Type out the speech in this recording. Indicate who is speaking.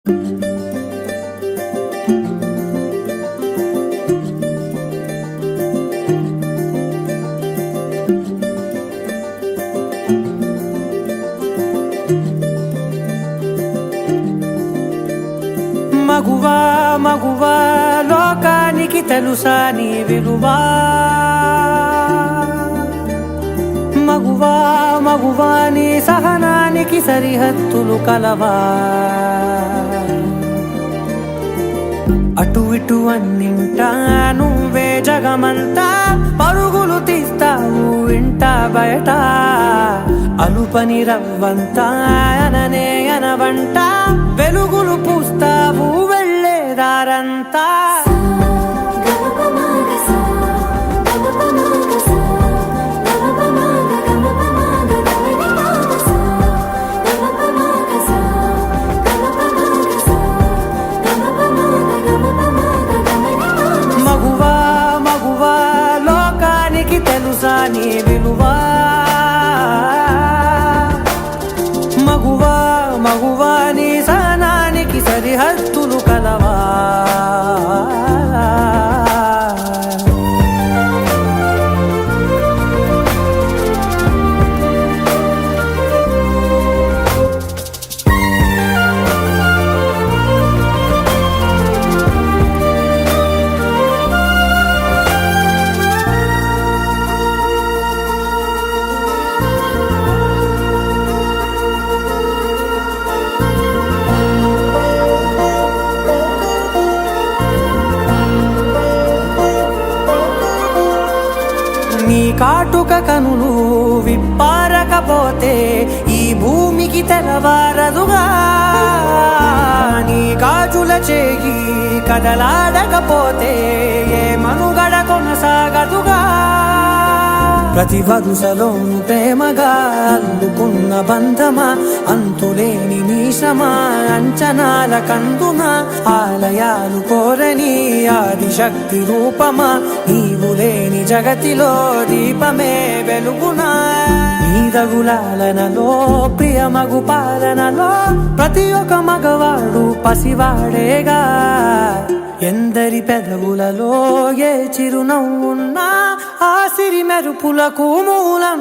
Speaker 1: మగువా మగువా లోకానికి తెలుసా నీ విలువా, మగువా మగువా నీ సహనానికి సరిహద్దులు కలవా. అటు ఇటు అన్నింటా నువ్వే జగమంతా, పరుగులు తీస్తావు ఇంట బయట. అలుపని రవ్వంతా అననే అనవంట, వెలుగులు పూస్తావు వెళ్ళేదారంతా. మగువా మగువా లోకానికి తెలుసా నీ విలువా, మగువా మగువా నీ సహనానికి సరిహద్దులు కలవా. నీ కాటుక కనులు విప్పారకపోతే ఈ భూమికి తెలవారదుగా, నీ గాజుల చేయి కదలాడకపోతే ఏ మనుగడ కొనసాగదుగా. ప్రతి వరుసలోను ప్రేమగా అల్లుకున్న బంధమా, అంతులేని నీశమా అంచనాల కందున. ఆలయాలు కోరని ఆదిశక్తి రూపమా, నీవు లేని జగతిలో దీపమే వెలుగునా. నీదగులాలనలో ప్రియమగు పాలనలో ప్రతి ఒక్క మగవాడు పసివాడేగా. ఎందరి పెదవులలో ఏ చిరునవ్వున్నా ఆ సిరి మెరుపులకు మూలం